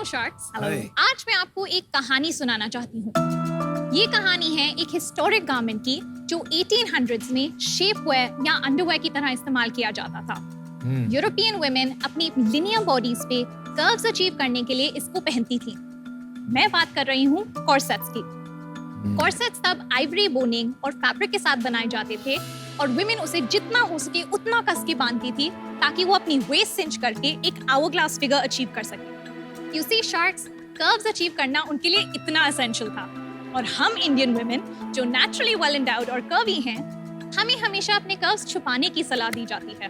Hello sharks. Hi. आज मैं आपको एक कहानी सुनाना चाहती हूँ। ये कहानी है एक हिस्टोरिक गारमेंट की जो 1800s में शेपवेयर या अंडरवेयर की तरह इस्तेमाल किया जाता था। यूरोपियन वुमेन अपनी लिनियर बॉडीज पे कर्व्स अचीव करने के लिए इसको पहनती थी। मैं बात कर रही हूँ कॉर्सेट्स की। कॉर्सेट्स तब आइवरी बोनिंग और फैब्रिक के साथ बनाए जाते थे और वुमेन उसे जितना हो सके उतना कस के बांधती थी ताकि वो अपनी वेस्ट सिंच करके एक आवर-ग्लास फिगर अचीव कर सके। You see sharks, curves achieve करना उनके लिए इतना एसेंशियल था और हम इंडियन वुमेन जो नेचुरली वेल एंडाउड और कर्वी हैं, हमें हमेशा अपने कर्व्स छुपाने की सलाह दी जाती है।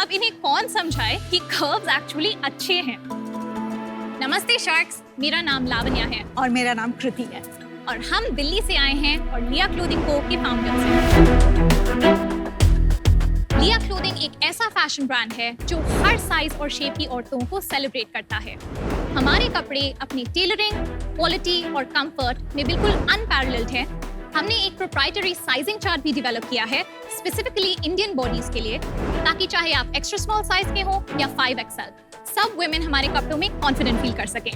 अब इन्हें कौन समझाए कि कर्व्स एक्चुअली अच्छे हैं। नमस्ते शार्क्स, मेरा नाम लावण्या है और मेरा नाम कृति है और हम दिल्ली से आए हैं और लिया क्लोथिंग को के फाउंडर्स हैं। लिया क्लोथिंग एक ऐसा फैशन ब्रांड है जो हर साइज और शेप की औरतों को सेलिब्रेट करता है। हमारे कपड़े अपनी टेलरिंग, क्वालिटी और कंफर्ट में बिल्कुल अनपैरेलल्ड है। हमने एक प्रोप्राइटरी साइजिंग चार्ट भी डेवलप किया है स्पेसिफिकली इंडियन बॉडीज के लिए, ताकि चाहे आप एक्स्ट्रा स्मॉल साइज के हो या 5XL, सब वुमेन हमारे कपड़ों में कॉन्फिडेंट फील कर सकें।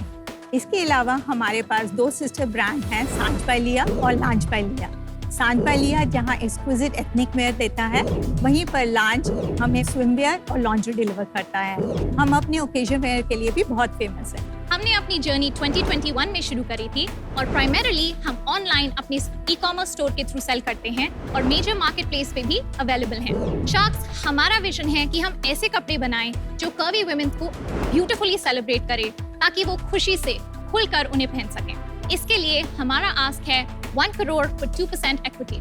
इसके अलावा हमारे पास 2 सिस्टर ब्रांड हैं, सांझ बाय लिया और लांच बाय लिया। सांझ बाय लिया जहां एक्सक्लूसिव एथनिक वेयर देता है, वहीं पर लांच हमें स्विम वेयर और लॉन्ड्री डिलीवर करता है। हम अपने ओकेजन वेयर के लिए भी बहुत फेमस है। हमने अपनी जर्नी 2021 में शुरू करी थी और प्राइमरीली हम ऑनलाइन अपने ई-कॉमर्स स्टोर के थ्रू सेल करते हैं और मेजर मार्केट प्लेस पे भी अवेलेबल हैं। शार्क्स, हमारा विजन है कि हम ऐसे कपड़े बनाएं जो कर्वी वुमेन को ब्यूटीफुली सेलिब्रेट करे ताकि वो खुशी से खुलकर उन्हें पहन सकें। इसके लिए हमारा आस्क है 1 crore for 2% equity.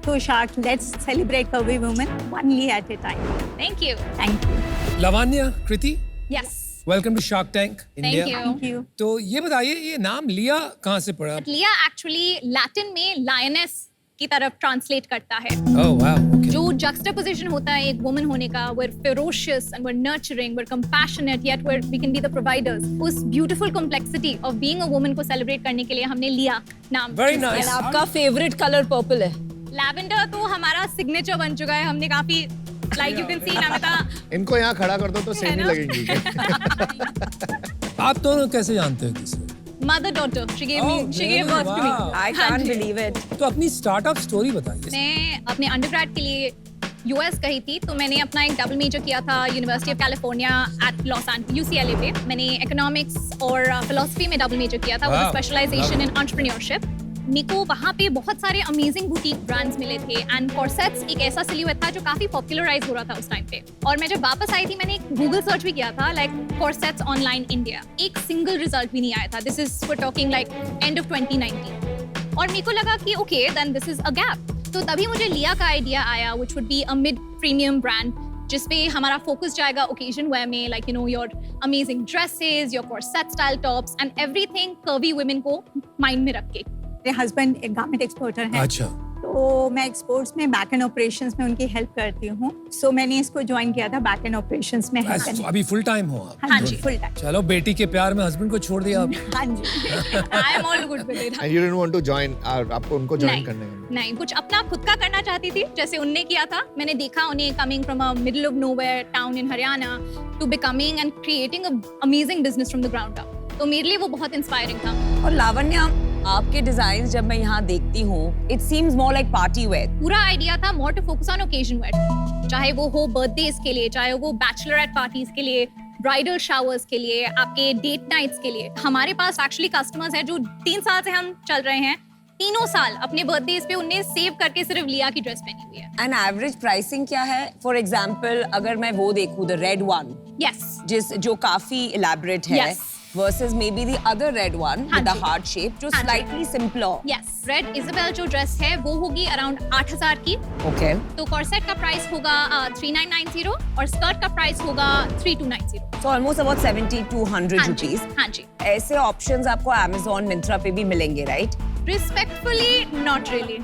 तो shark, let's celebrate curvy women only at a time. Thank you. Thank you. Lavanya, Kriti, Yes. Welcome to Shark Tank India. Thank you. Thank you. तो ये बताइए, ये नाम लिया कहाँ से पड़ा? लिया एक्चुअली लैटिन में लायनेस की तरफ ट्रांसलेट करता है। Oh wow, okay. जो juxtaposition होता है एक वुमन होने का, we're ferocious and we're nurturing, we're compassionate, yet we can be the providers. उस beautiful complexity of being a woman को celebrate करने के लिए हमने लिया नाम। Very nice. आपका फेवरेट कलर पर्पल है। लैवेंडर तो हमारा सिग्नेचर बन चुका है। हमने काफी like you can see Namita. इनको यहाँ खड़ा कर दो तो सेम ही है ना? लगेंगी। आप दोनों कैसे जानते हो किसे? Mother daughter, she gave birth to me। Wow. आई हाँ कांट जी। Believe it. तो अपनी स्टार्टअप स्टोरी बताइए। मैं अपने अंडरग्रेड के लिए यूएस गई थी, तो मैंने अपना एक डबल मेजर किया था University of California at Los Angeles UCLA पे। मैंने इकोनॉमिक्स और फिलॉसफी में डबल मेजर किया था with Wow. Specialisation in entrepreneurship. मेरे को वहाँ पे बहुत सारे अमेजिंग बुटीक ब्रांड्स मिले थे एंड कॉर्सेट्स एक ऐसा सिल्हूएट था जो काफी पॉपुलराइज हो रहा था उस टाइम पे। और मैं जब वापस आई थी मैंने एक गूगल सर्च भी किया था लाइक कॉर्सेट्स ऑनलाइन इंडिया, एक सिंगल रिजल्ट भी नहीं आया था। This is we are talking like end of 2019 और मेरे को लगा कि okay then this is a gap. तो तभी मुझे लिया का आइडिया आया which would be a mid premium brand जिसपे हमारा फोकस जाएगा ओकेजन वेयर में, like you know your amazing dresses, your corset style tops and everything curvy women को माइंड में रख के। मेरे हस्बैंड एक गारमेंट एक्सपोर्टर हैं, अच्छा। तो मैं एक्सपोर्ट्स में बैक एंड ऑपरेशंस में उनकी हेल्प करती हूँ। सो मैंने इसको ज्वाइन किया था बैक एंड ऑपरेशंस में हेल्प करने। अभी फुल टाइम हो आप? हाँ जी, फुल टाइम। चलो, बेटी के प्यार में हस्बैंड को छोड़ दिया आप। हाँ जी। I am all good with it. And you didn't want to join, आपको उनको ज्वाइन करने में? नहीं, कुछ अपना खुद का करना चाहती थी जैसे उनने किया था। मैंने देखा उन्हें coming from a middle of nowhere town in Haryana to becoming and creating a amazing business from the ground up. तो मेरे लिए वो बहुत इंस्पायरिंग था। और लावण्या, आपके डिजाइन जब मैं यहाँ देखती हूँ, it seems more like party wear. पूरा आइडिया था more to focus on occasion wear, चाहे वो हो बर्थडेज के लिए, चाहे वो बैचलरेट पार्टीज के लिए, ब्राइडल शावर्स के लिए, आपके डेट नाइट्स के लिए। हमारे पास एक्चुअली कस्टमर्स हैं जो 3 साल से हम चल रहे हैं, तीनों साल अपने बर्थडेज पे उन्हें सेव करके सिर्फ लिया की ड्रेस पहनी हुई है। एंड एवरेज प्राइसिंग क्या है? फॉर एग्जाम्पल अगर मैं वो देखूँ द रेड वन, यस, जो काफी इलेबोरेट है, Yes. versus maybe the other red one हाँ with the ji. heart shape, जो हाँ जी। slightly simpler. Yes. Red Isabel जो ड्रेस है वो होगी अराउंड 8,000 की। Okay. तो कॉर्सेट का प्राइस होगा 3990 और स्कर्ट का प्राइस होगा 3290। So almost about 70 to 100 हाँ जी, rupees. हाँ जी। ऐसे ऑप्शंस आपको Amazon, Myntra पे भी मिलेंगे, right? Respectfully not really.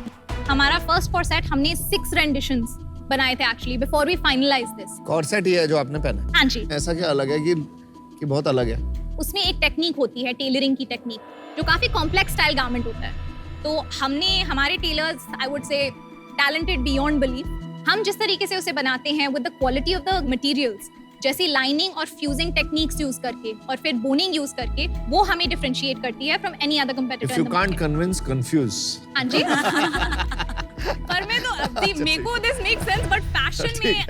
हमारा फर्स्ट कॉर्सेट हमने 6 रेंडिशंस बनाए थे actually before we finalize this. Corset ही है जो आपने पहना है? हाँ जी। ऐसा क्या अलग है कि बहुत अलग है? उसमें एक टेक्निक होती है, टेलरिंग की टेक्निक, जो काफी कॉम्प्लेक्स स्टाइल गारमेंट होता है। तो हमने हमारे tailors I would say talented beyond belief, हम जिस तरीके से उसे बनाते हैं with the quality of the materials, जैसे लाइनिंग और फ्यूजिंग टेक्निक्स यूज करके और फिर बोनिंग यूज करके, वो हमें डिफरेंशिएट करती है from any other competitor. If you can't convince, confuse. हाँ जी। पर मैं तो अभी मेरे को this make sense, but fashion में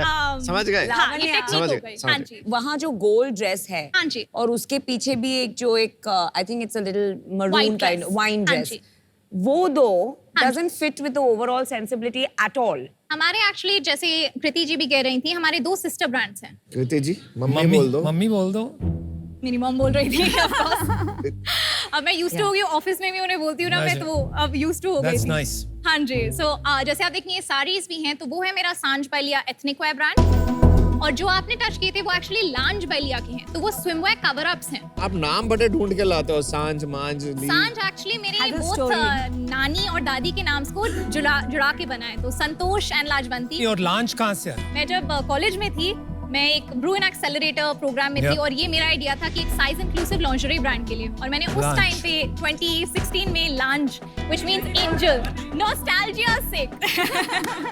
समझ गए? हाँ, ये लावण्य, टेक्निक समझ हो गए, गई। समझ हाँ गए। जी, वहाँ जो गोल्ड ड्रेस है हाँ जी। और उसके पीछे भी एक जो एक I think it's a little maroon White kind dress. Wine हाँ ड्रेस, जी। वो दो हाँ doesn't fit with the overall sensibility at all. हमारे एक्चुअली जैसे कृति जी भी कह रही थी, हमारे 2 सिस्टर ब्रांड्स हैं। कृति जी, मम्मी बोल दो। मम्मी बोल दो। मेरी मॉम बोल रही थी of course। अब मैं यूज्ड टू हो गई, ऑफिस में भी उन्हें बोलती हूँ ना मैं, तो अब यूज्ड टू हो गई That's थी। nice. हाँ जी। सो जैसे आप देखेंगे साड़ीज भी हैं, तो वो है मेरा सांझ बालिया एथनिक वेयर ब्रांड, और जो आपने टच किए थे वो एक्चुअली लांज बालिया के हैं, तो वो स्विमवेयर कवर अप्स हैं। आप नाम बड़े ढूंढ के लाते हो, सांझ, मांझ, ली। सांझ एक्चुअली मेरे Has a बहुत story. नानी और दादी के नाम को जुड़ा के बना है, तो संतोष एंड लाजवंती। और लॉन्च कहाँ से है? मैं जब कॉलेज में थी, मैं एक ब्रू एंड एक्सेलरेटर प्रोग्राम में थी, Yeah. और ये मेरा आइडिया था कि एक साइज इंक्लूसिव लॉन्जरी ब्रांड के लिए, और मैंने उस Lange. टाइम पे 2016 में लांज, व्हिच मींस एंजल, नॉस्टैल्जिया से।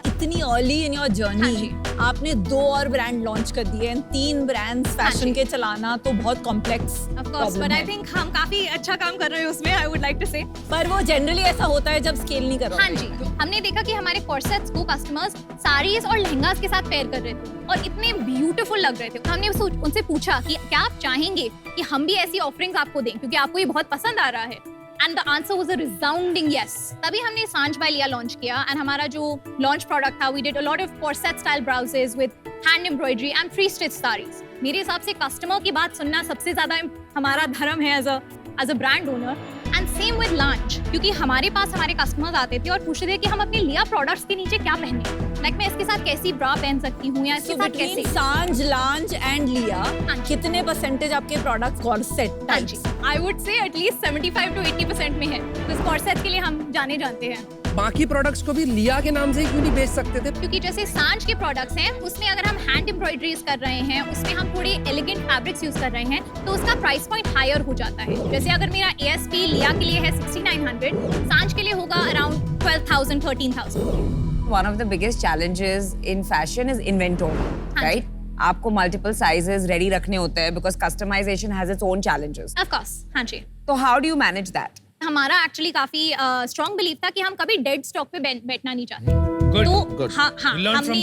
इतनी अर्ली इन योर हाँ जर्नी जी। आपने 2 और ब्रांड लॉन्च कर दिए हैं, 3 ब्रांड्स हाँ फैशन जी। के चलाना तो बहुत complex Of course, but I think हम काफी अच्छा काम कर रहे हैं उसमें, I would like to say। पर वो जनरली ऐसा होता है जब स्केल नहीं करो। हाँ जी, हमने देखा कि हमारे कॉर्सेट्स को कस्टमर्स साड़ीज और लहंगास के साथ पेयर कर रहे थे और इतने ब्यूटीफुल लग रहे थे। हमने उनसे पूछा कि क्या आप चाहेंगे कि हम भी ऐसी ऑफरिंग्स आपको दें, क्योंकि आपको ये बहुत पसंद आ रहा है। And the answer was a resounding yes. तभी हमने सांझ बालिया लॉन्च किया, एंड हमारा जो लॉन्च प्रोडक्ट था, we did a lot of corset style blouses with hand embroidery and free stitch saris. मेरे हिसाब से कस्टमर की बात सुनना सबसे ज्यादा हमारा धर्म है as a brand owner. And same with launch, क्योंकि हमारे पास हमारे कस्टमर्स आते थे और पूछते थे कि हम अपने लिया प्रोडक्ट्स के नीचे क्या पहने, लाइक मैं इसके साथ कैसी ब्रा पहन सकती हूँ या इसके So साथ between कैसे। सांझ, लांच एंड लिया हाँ जी। कितने परसेंटेज आपके प्रोडक्ट कॉर्सेट हाँ जी, I would say at least 75 to 80% में है। तो इस कॉर्सेट के लिए हम जाने जानते हैं, बाकी प्रोडक्ट्स को भी लिया के नाम से ही क्यों नहीं बेच सकते थे? क्योंकि जैसे सांझ के प्रोडक्ट्स हैं, उसमें अगर हम हैंड एम्ब्रॉयडरीज कर रहे हैं, उसमें हम थोड़े एलिगेंट फैब्रिक्स यूज कर रहे हैं, तो उसका प्राइस पॉइंट हायर हो जाता है। जैसे अगर मेरा ASP लिया के लिए है 6900, सांझ के लिए होगा around 12,000 13,000। One of the biggest challenges in fashion is inventory, हाँ जी। right? आपको multiple sizes ready रखने होते हैं because customization has its own challenges. Of course, हाँ जी। तो how do you manage that? हमारा एक्चुअली काफी स्ट्रॉन्ग बिलीफ था कि हम कभी डेड स्टॉक पे बैठना नहीं चाहते। Good. तो Good. हाँ हाँ, You learned from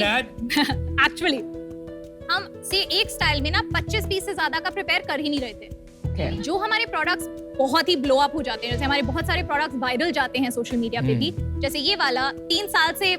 एक्चुअली हम से एक स्टाइल में ना 25 पीस से ज्यादा का प्रिपेयर कर ही नहीं रहे थे। Okay. जो हमारे प्रोडक्ट्स बहुत ही ब्लो अप हो जाते हैं, जैसे हमारे बहुत सारे प्रोडक्ट्स वायरल जाते हैं सोशल मीडिया पे भी, जैसे ये वाला 3 साल से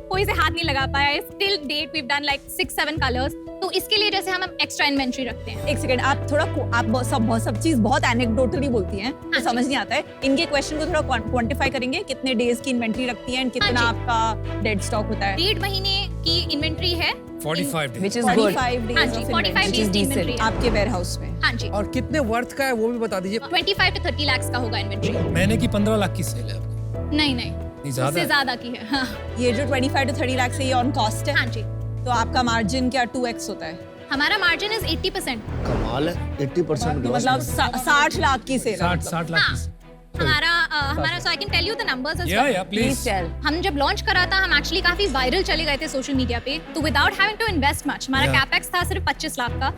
कोई से हाथ नहीं लगा पाया है, still date we have done like 6-7 colours. तो इसके लिए जैसे हम एक्स्ट्रा इन्वेंट्री रखते हैं। एक सेकंड, आप थोड़ा आप सब चीज बहुत एनेक्डोटली बोलती हैं, तो हाँ समझ नहीं आता है। इनके क्वेश्चन को थोड़ा क्वांटिफाई करेंगे, कितने डेज की इन्वेंट्री रखती हैं, कितना हाँ आपका डेड स्टॉक होता है? 1.5 महीने की इन्वेंट्री है। 45 days. Which is good. 45 हाँ days जी, of 45 inventory डेज की decent. इन्वेंट्री है। आपके वेयरहाउस में। हाँ जी, और कितने वर्थ का है वो भी बता दीजिए। 25 to 30 lakhs का होगा इन्वेंट्री। महीने की 15 लाख की सेल है आपकी। नहीं नहीं, नहीं, ज्यादा उससे है। ज्यादा की है। हाँ ये जो 25 to 30 लाख से ये ऑन कॉस्ट है, हाँ जी, तो आपका मार्जिन क्या 2x होता है? हमारा मार्जिन इज 80%। कमाल है, 80% तो ग्रॉस मतलब 60 लाख की सेल। 60 लाख हाँ, की सेल। हमारा so I can tell you the numbers as Yeah, well. yeah, Please please. tell. हम जब लॉन्च करा था, हम एक्चुअली काफी वायरल चले गए थे सोशल मीडिया पे, तो without having to invest much, हमारा Yeah. कैपेक्स था सिर्फ 25 लाख का,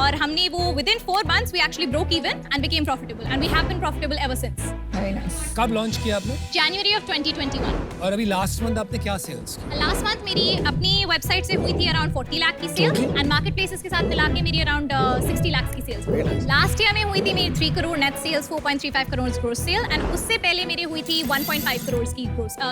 और हमने वो within 4 months we actually broke even and became profitable, and we have been profitable ever since very nice. कब लॉन्च किया आपने? January of 2021। और अभी लास्ट मंथ आपने क्या सेल्स की? लास्ट मंथ मेरी अपनी वेबसाइट से हुई थी अराउंड 40 लाख की सेल, एंड मार्केट प्लेसेस के साथ मिला के मेरी अराउंड 60 लाख की सेल्स। लास्ट ईयर में हुई थी मेरी 3 crore net sales, 4.35 crore gross sale, and उससे पहले मेरी हुई थी 1.5 करोड़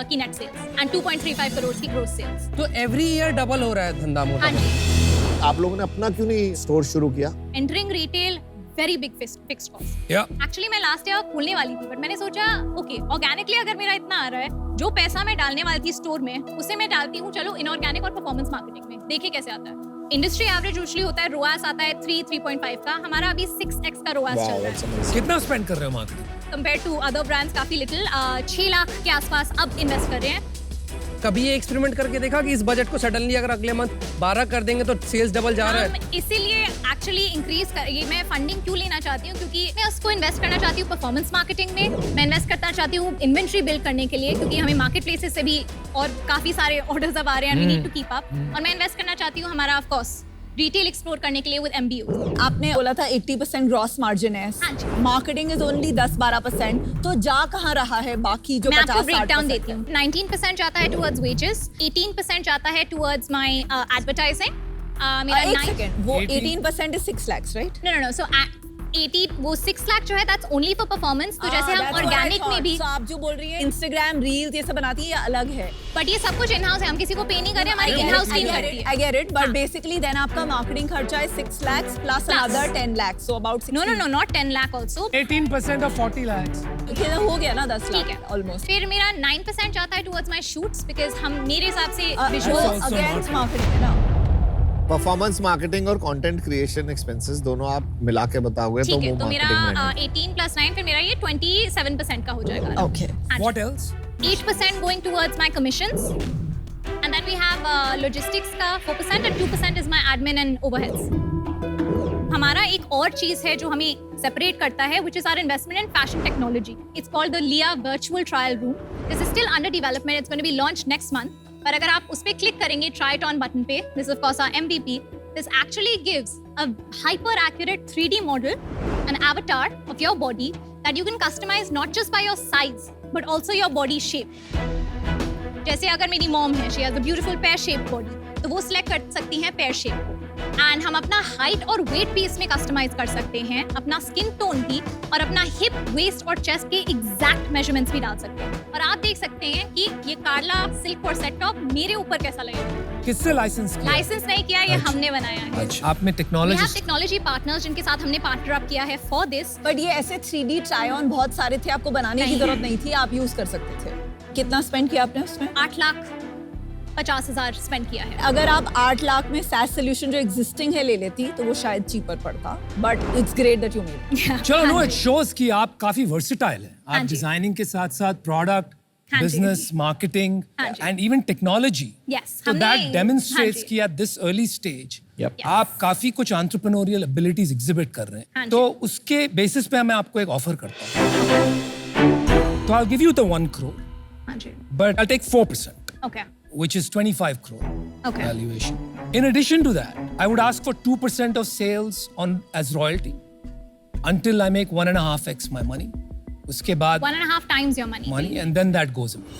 की नेट सेल्स एंड 2.35 करोड़ की ग्रोस सेल्स। तो एवरी ईयर डबल हो रहा है धंधा मोटा। हाँ जी, आप लोगों ने अपना क्यों नहीं स्टोर शुरू किया? Entering retail very big fixed cost. या एक्चुअली मैं लास्ट ईयर खोलने वाली थी, बट मैंने सोचा ओके, ऑर्गेनिकली अगर मेरा इतना आ रहा है, जो पैसा मैं डालने वाली थी स्टोर में, उसे मैं डालती हूँ चलो इनऑर्गेनिक और परफॉर्मेंस मार्केटिंग में, देखे कैसे आता है। इंडस्ट्री एवरेज यूजुअली होता है, रोआस आता है 3.5 का, हमारा अभी 6x का रोआस चल रहा है। कितना स्पेंड कर रहे हो marketing? Compare to other brands काफी लिटिल, 6 लाख के आसपास अब इन्वेस्ट कर रहे हैं। कभी ये एक्सपेरिमेंट करके देखा कि इस बजट को सडनली अगर अगले मंथ 12 कर देंगे तो सेल्स डबल जा रहा है? हम इसीलिए एक्चुअली इंक्रीज कर, ये मैं फंडिंग क्यों लेना चाहती हूँ, क्योंकि मैं उसको इन्वेस्ट करना चाहती हूँ परफॉर्मेंस मार्केटिंग में, मैं इन्वेस्ट करना चाहती हूँ इन्वेंट्री बिल्ड करने के लिए, क्योंकि हमें मार्केट प्लेसेस से भी और काफी सारे ऑर्डर्स अब आ रहे हैं, we need to keep up, और मैं इन्वेस्ट करना चाहती हूँ हमारा ऑफ कोर्स रिटेल एक्सप्लोर करने के लिए विद MBOs। आपने बोला था 80% ग्रॉस मार्जिन है, हाँ जी। मार्केटिंग इज ओनली 10-12%, तो जा कहाँ रहा है बाकी जो मैं आपको 50-60% ब्रेकडाउन देती हूँ। 19% जाता है टुवर्ड्स वेजेस, 18% जाता है टुवर्ड्स माय एडवर्टाइजिंग। मेरा एक 9 सेकंड, वो 18 18% is 6 lakhs, right? नो सो 80 वो 6 लाख जो है दैट्स ओनली फॉर परफॉर्मेंस। तो जैसे हम ऑर्गेनिक में भी, तो आप जो बोल रही है इंस्टाग्राम रील्स ये सब बनाती है, ये अलग है। बट ये सब कुछ इन हाउस है, हम किसी को पे नहीं कर रहे, हमारी इन हाउस टीम करती है। I get it, but हाँ। basically then आपका मार्केटिंग खर्चा है 6 lakhs plus another 10 lakhs, so about 60. No not 10 lakh also. 18% of 40 lakhs. Okay, हो गया ना 10 ठीक लाख है almost. फिर मेरा 9% जाता है टुवर्ड्स माय शूट्स, बिकॉज़ हम मेरे हिसाब से वो visuals also against not- marketing है ना। परफॉर्मेंस मार्केटिंग और कंटेंट क्रिएशन एक्सपेंसेस दोनों आप मिला के बताओगे तो ठीक वो है। तो मेरा मार्केटिंग में है। 18 + 9 फिर मेरा ये 27% का हो जाएगा। Okay. हाँ जी। What else? 8% going towards my commissions, and then we have logistics का 4% and 2% is my admin and overheads. हमारा एक और चीज है जो हमें सेपरेट करता है, which is our investment in fashion technology. It's called the Lia Virtual Trial Room. This is still under development. It's going to be launched next month. पर अगर आप उस पे क्लिक करेंगे try it on button पे, this is of course our MVP. This actually gives a hyper accurate 3D model, an avatar of your body that you can customize not just by your size but also your body shape. जैसे अगर मेरी mom है, she has a beautiful pear shaped body, तो वो select कर सकती हैं pear shape को, एंड हम अपना हाइट और वेट भी इसमें कस्टमाइज कर सकते हैं, अपना स्किन टोन भी, और अपना हिप, वेस्ट और चेस्ट के एग्जैक्ट मेजरमेंट्स भी डाल सकते हैं। और आप देख सकते हैं कि ये कार्ला सिल्क और सेट टॉप मेरे ऊपर कैसा लगेगा। किससे लाइसेंस किया? लाइसेंस नहीं किया, ये अच्छा। हमने बनाया है। अच्छा, आप में We have technologist technology partners जिनके साथ हमने पार्टनर अप किया है फॉर दिस। बट ये ऐसे 3D ट्राई ऑन बहुत सारे थे, आपको बनाने की नहीं। जरूरत नहीं थी, आप यूज कर सकते थे। कितना स्पेंड किया आपने उसमें? 8,50,000 स्पेंड किया है। अगर आप 8 लाख में SaaS सोल्यूशन जो एग्जिस्टिंग है ले लेती तो वो शायद चीपर पड़ता, but it's great that you made. चलो नो, इट शोज कि आप काफी वर्सेटाइल हैं। हाँ आप जी। डिजाइनिंग के साथ साथ प्रोडक्ट, हाँ जी। बिजनेस, मार्केटिंग हाँ जी। And even technology. Yes, तो हमने- दैट डेमोन्स्ट्रेट्स हाँ जी। कि at this early stage Yep. आप काफी कुछ एंटरप्रेन्योरियल एबिलिटीज एग्जिबिट कर रहे हाँ हैं। जी। तो उसके बेसिस पे मैं आपको एक ऑफर करता हूँ। तो I give you the 1 crore, हाँ जी। but I'll take 4%, okay which is 25 crore Okay. valuation. In addition to that, I would ask for 2% of sales on as royalty until I make 1.5x my money. उसके बाद 1.5 times your money. money, and then that goes away.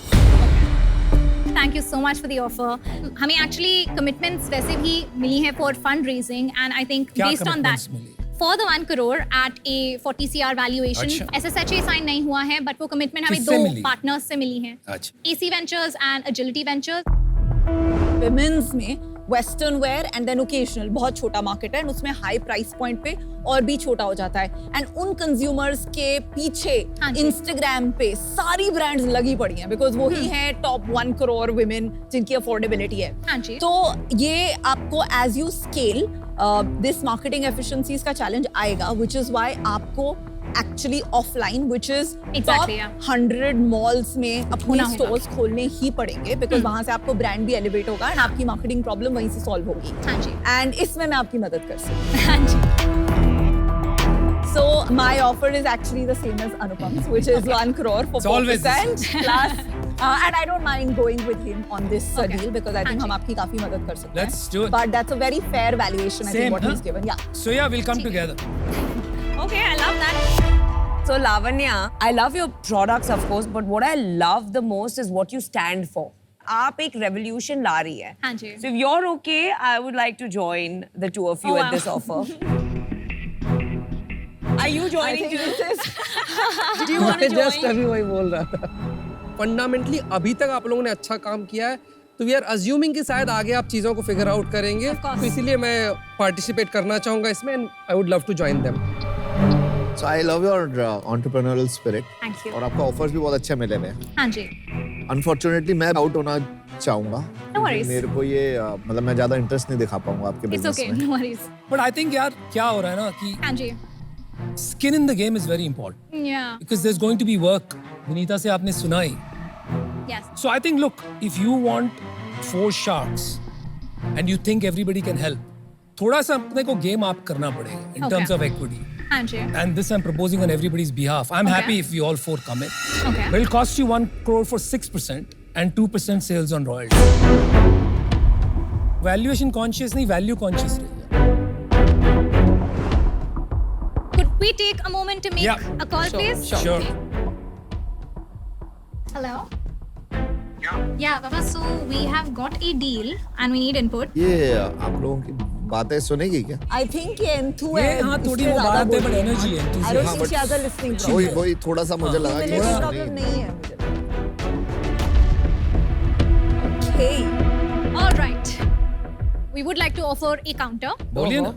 Thank you so much for the offer. हमें actually commitments वैसे भी मिली हैं for fundraising, and I think क्या based on that, commitments मिली? for the 1 crore at a 40 CR valuation, अच्छा। SSHA sign नहीं हुआ है, but वो commitment हमें किससे 2 मिली? partners से मिली हैं, अच्छा। AC Ventures and Agility Ventures. Women's में western wear and then occasional बहुत छोटा मार्केट है, and उसमें हाई प्राइस पॉइंट पे और भी छोटा हो जाता है, एंड उन कंज्यूमर्स के पीछे हाँ जी। इंस्टाग्राम पे सारी ब्रांड्स लगी पड़ी हैं, बिकॉज वही है टॉप 1 crore women जिनकी अफोर्डेबिलिटी है। हाँ जी। तो ये आपको as you scale this marketing efficiencies का चैलेंज आएगा, विच इज व्हाई आपको actually offline, which is Exactly, yeah. 100 malls में अपने होना होगा। स्टोर्स खोलने ही पड़ेंगे, बिकॉज वहां से आपको ब्रांड भी एलिवेट होगा एंड आपकी मार्केटिंग प्रॉब्लम वहीं से सॉल्व होगी, हाँ जी। एंड इसमें मैं आपकी मदद कर सकती हूँ। हाँ जी। So my offer is actually the same as Anupam's, which is 1 crore for It's always the 4% plus. And I don't mind going with him on this Okay. deal because I think हाँ हम जी। आपकी काफी मदद कर सकते हैं. Let's do it. But that's a very fair valuation, I Same, think, what huh? he's given. Yeah. So yeah, we'll come together. Okay, I love that. So Lavanya, I love your products of course, but what I love the most is what you stand for. आप एक revolution ला रही है. हाँ जी। So if you're okay, I would like to join the two of you Oh, at wow. this offer. Are you I joining think too? this is Do you want to just join? अभी वही बोल रहा था। Fundamentally अभी तक आप लोगों ने अच्छा काम किया है, तो वी आर अज्यूमिंग कि शायद आगे आप चीज़ों को फिगर आउट करेंगे, course. तो इसीलिए मैं पार्टिसिपेट करना चाहूँगा इसमें, and I would love to join them. So I love your entrepreneurial spirit. Thank you. और आपका ऑफर्स भी बहुत अच्छे मिले हुए हैं। हाँ जी। अनफॉर्चुनेटली मैं आउट होना चाहूंगा। No worries. मेरे को ये मतलब मैं ज्यादा इंटरेस्ट नहीं दिखा पाऊंगा आपके It's बिजनेस okay, में। no worries. But I think यार क्या हो रहा है ना कि हाँ जी। skin in the game is very important Yeah. because there's going to be work. Vinita से आपने सुना ही। Yes. So I think, look, if you want 4 sharks and you think everybody can help, थोड़ा सा अपने को गेम आप करना पड़ेगा in Okay. terms of equity. हाँ जी। And this I'm proposing on everybody's behalf. I'm Okay. happy if we all 4 come in. Okay. But it'll cost you 1 crore for 6% and 2% sales on royalty. Valuation conscious नहीं, value conscious रहिए. we take a moment to make Yeah. a call, please? Sure. Hello. Yeah, Baba. So we have got a deal, and we need input. ये आप लोगों की बातें सुनेगी क्या? I think ये Enthu ये है, हाँ, थोड़ी इससे वो ज़्यादा बात है, but बोलती energy है, I don't enthusiasm. think she has a listening problem. वही थोड़ा सा मुझे लगा कि Listening हाँ, problem नहीं। नहीं है मुझे. Okay. All right. We would like to offer a counter. बोलिए ना.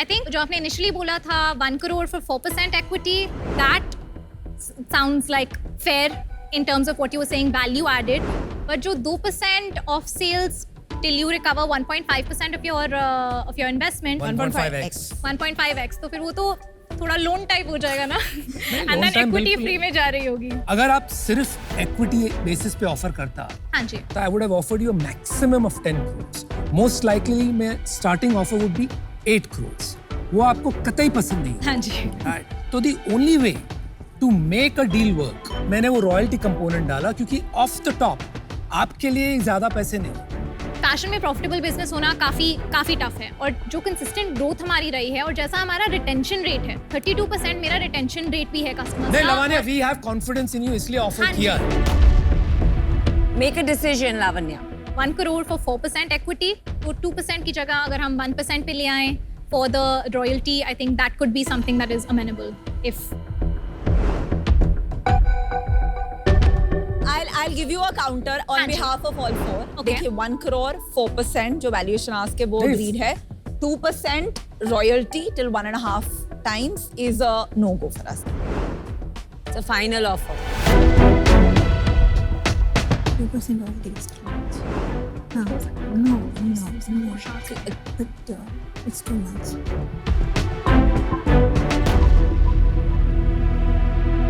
I think जो आपने initially बोला था 1 crore for 4% equity, that sounds like fair in terms of what you were saying, value added. But जो 2% of sales till you recover 1.5% of your investment, 1.5x. 1.5x, तो फिर वो तो थोड़ा लोन टाइप हो जाएगा ना. loan And then type equity बिल्कुल. free में जा रही होगी. अगर आप सिर्फ equity basis पे ऑफर करता हाँ जी. तो I would have offered you a maximum of 10 crores. Most likely मैं starting offer would be 8 crores. वो आपको कतई पसंद नहीं. हाँ जी. Right. तो the only way to make a deal work, मैंने वो रॉयल्टी कंपोनेंट डाला क्योंकि ऑफ द टॉप आपके लिए ज्यादा पैसे नहीं. फैशन में प्रॉफिटेबल बिजनेस होना काफी टफ है और जो कंसिस्टेंट ग्रोथ हमारी रही है और जैसा हमारा रिटेंशन रेट है 32% मेरा रिटेंशन रेट भी है कस्टमर्स नहीं का. Lavanya, we have confidence in you इसलिए ऑफर हाँ जी. किया है. Make a decision, Lavanya. 1 crore for 4% equity, तो 2% की जगह अगर हम 1% पे ले आएं for the royalty, I think that could be something that is amenable. If I'll give you a counter on हाँ जी. behalf of all four. Okay. देखिए 1 crore 4% जो valuation ask है वो Please. agreed है. 2% royalty till 1.5 times is a no go for us. It's a final offer. 2% royalty is too much. No. But it's too much.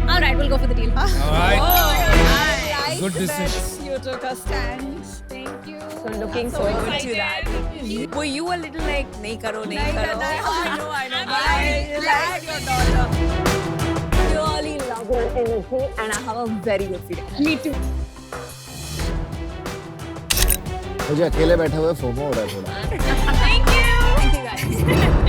all right, we'll go for the deal. Alright. Good decision. You took a stand. Thank you. So looking forward to that. Were you a little like, nahi karo, nahi karo? I know. I like your daughter. Really love her energy and I have a very good feeling. Me too. मुझे अकेले बैठे हुए FOMO हो रहा है थोड़ा. Thank you. Thank you guys.